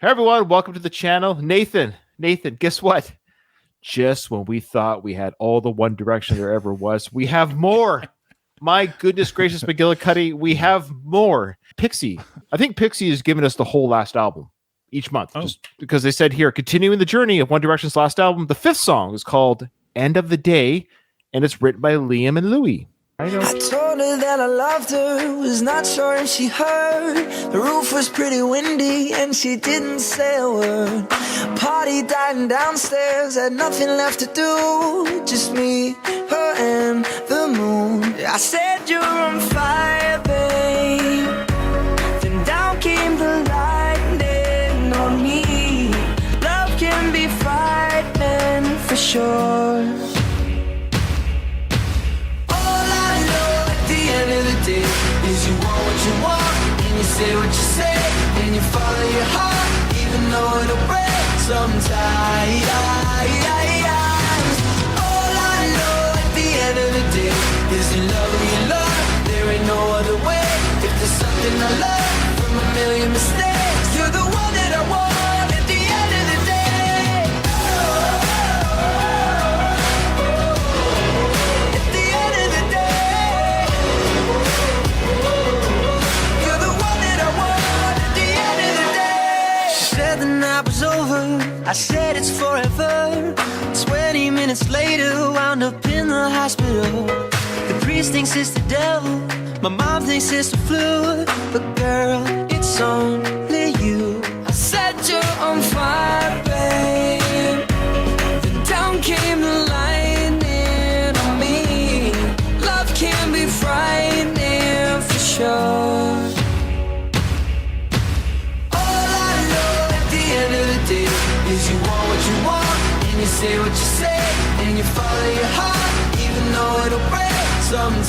Hey everyone, welcome to the channel. Nathan, guess what? Just when we thought we had all the One Direction there ever was, we have more. My goodness gracious, McGillicuddy, we have more. Pixie. I think Pixie has given us the whole last album each month. Just because they said here, continuing the journey of One Direction's last album, the fifth song is called End of the Day, and it's written by Liam and Louis. I told her that I loved her, was not sure if she heard. The roof was pretty windy and she didn't say a word. Party dying downstairs, had nothing left to do. Just me, her and the moon. I said you're on fire, babe. Then down came the lightning on me. Love can be frightening for sure. Is you want what you want, and you say what you say, and you follow your heart, even though it'll break sometimes. All I know at the end of the day is you love who you love, there ain't no other way. If there's something I love from a million mistakes, you're the one that I want at the end of the day. I said it's forever. 20 minutes later, wound up in the hospital. The priest thinks it's the devil, my mom thinks it's the flu. But girl, it's only you. I said you're on fire, babe. Then down came the lightning on me. Love can be frightening for sure. Is you want what you want, and you say what you say, and you follow your heart, even though it'll break sometimes.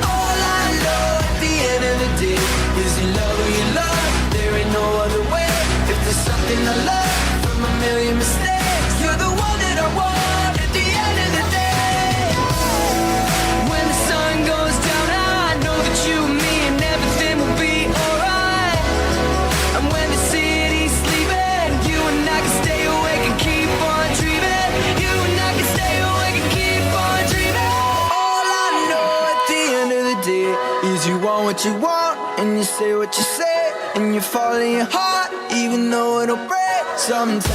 All I know at the end of the day is you love who you love, there ain't no other way. If there's something I love from a million mistakes, you're the one that I want at the end of the day. When the sun goes down, I know that you and me and everything will be alright. And when the city's sleeping, you and I can stay awake and keep on dreaming. You and I can stay awake and keep on dreaming. All I know at the end of the day is you want what you want, and you say what you say, and you follow your heart, even though it'll break sometimes. All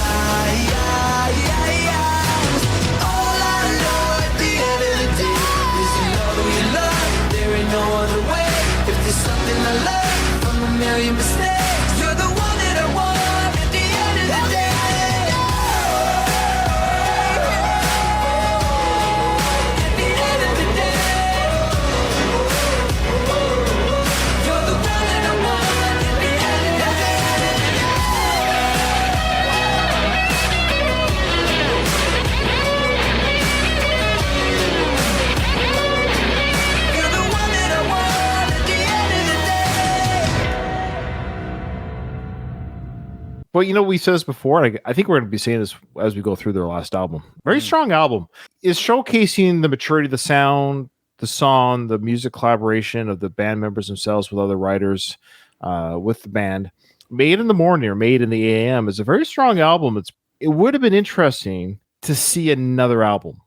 I know at the end of the day is you love who you love, there ain't no other way. If there's something I love from a million mistakes, you're the one that I want at the end of the day. At the end of the day, you're the one that I want at the end of the day. You're the one that I want at the end of the day. Well, you know, we said this before, and I think we're going to be saying this as we go through their last album. Very strong album. Is showcasing the maturity of the sound, the song, the music collaboration of the band members themselves with other writers, with the band. Made in the Morning or Made in the AM is a very strong album. It would have been interesting to see another album.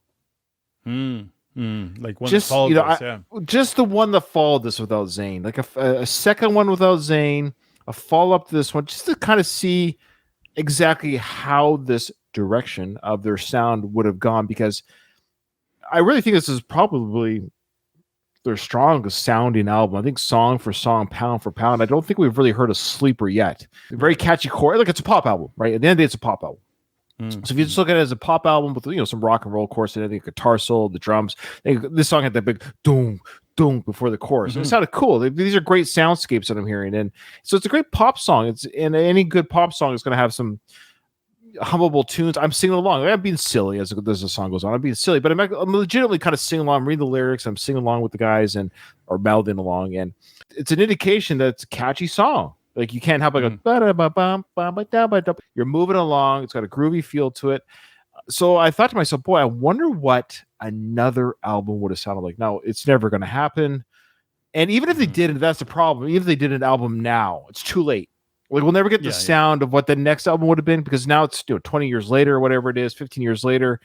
Like one Just, that followed you know, this, just the one that followed this without Zayn, like a second one without Zayn, a follow up to this one, just to kind of see exactly how this direction of their sound would have gone. Because I really think this is probably their strongest sounding album. I think song for song, pound for pound, I don't think we've really heard a sleeper yet. Very catchy chord. Like, it's a pop album, right? At the end of the day, it's a pop album. So if you just look at it as a pop album with, you know, some rock and roll chorus and the guitar solo, the drums, this song had that big doom, doom before the chorus. And it sounded cool. These are great soundscapes that I'm hearing. And so it's a great pop song. And any good pop song is going to have some hummable tunes. I'm singing along. I'm being silly as the song goes on. I'm being silly, but I'm legitimately kind of singing along. I'm reading the lyrics. I'm singing along with the guys or mouthing along. And it's an indication that it's a catchy song. Like, you can't help but go, you're moving along. It's got a groovy feel to it. So I thought to myself, boy, I wonder what another album would have sounded like. Now, it's never going to happen. And even if they didn't, that's the problem. Even if they did an album now, it's too late. Like we'll never get the sound of what the next album would have been because now it's 20 years later or whatever it is, 15 years later.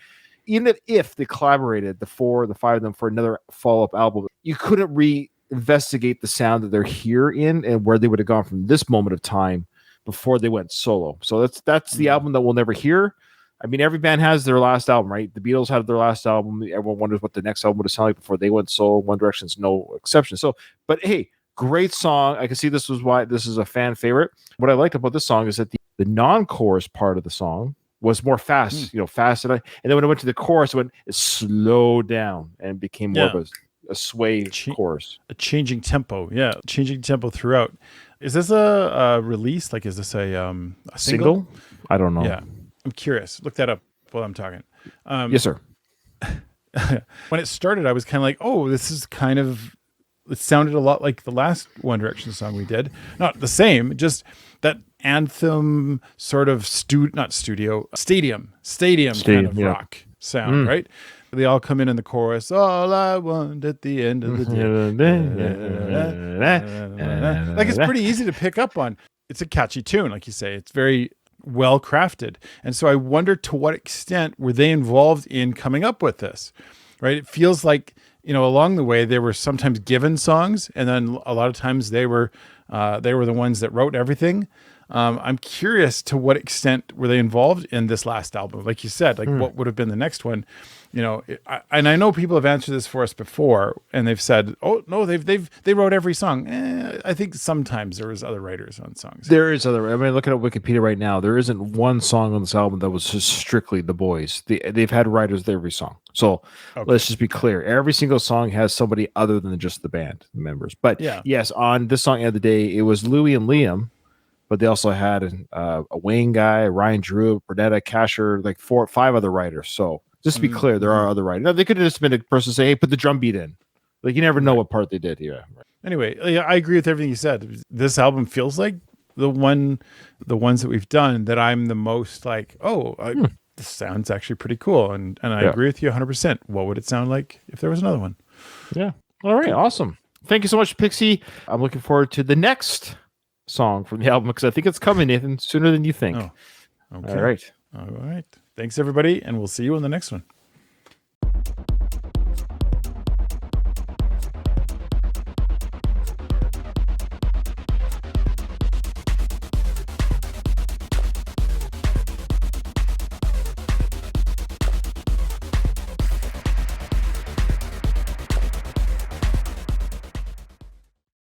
Even if they collaborated, the five of them for another follow-up album, you couldn't re-investigate the sound that they're here in and where they would have gone from this moment of time before they went solo. So that's the album that we'll never hear. I mean, every band has their last album, right? The Beatles had their last album. Everyone wonders what the next album would have sounded like before they went solo. One Direction's no exception. So, but hey, great song. I can see this was why this is a fan favorite. What I liked about this song is that the non-chorus part of the song was more fast, fast. And then when it went to the chorus, it slowed down and became more of a sway chorus. A changing tempo. Yeah, changing tempo throughout. Is this a release? Like, is this a single? I don't know. Yeah, I'm curious. Look that up while I'm talking. Yes, sir. When it started, I was kind of like, oh, this is kind of... It sounded a lot like the last One Direction song we did. Not the same, just that anthem sort of stadium kind of rock sound, right? They all come in the chorus. All I want at the end of the day. Like it's pretty easy to pick up on. It's a catchy tune, like you say. It's very well crafted. And so I wonder to what extent were they involved in coming up with this, right? It feels like, along the way, they were sometimes given songs, and then a lot of times they were the ones that wrote everything. I'm curious to what extent were they involved in this last album? Like you said, what would have been the next one? And I know people have answered this for us before, and they've said, "Oh no, they wrote every song." I think sometimes there was other writers on songs. There is other. I mean, looking at Wikipedia right now, there isn't one song on this album that was just strictly the boys. They've had writers to every song. So let's just be clear: every single song has somebody other than just the band members. But yes, on this song, End of the Day, it was Louis and Liam. But they also had a Wayne guy, Ryan Drew, Bernetta, Casher, like 4 or 5 other writers. So just to be clear, there are other writers. Now, they could have just been a person say, hey, put the drum beat in. Like you never know what part they did here. Anyway, I agree with everything you said. This album feels like the ones that we've done that I'm the most like, this sounds actually pretty cool. And I agree with you 100%. What would it sound like if there was another one? Yeah. All right. Awesome. Thank you so much, Pixie. I'm looking forward to the next song from the album because I think it's coming, Nathan, sooner than you think. Oh, okay. All right. Thanks, everybody, and we'll see you on the next one.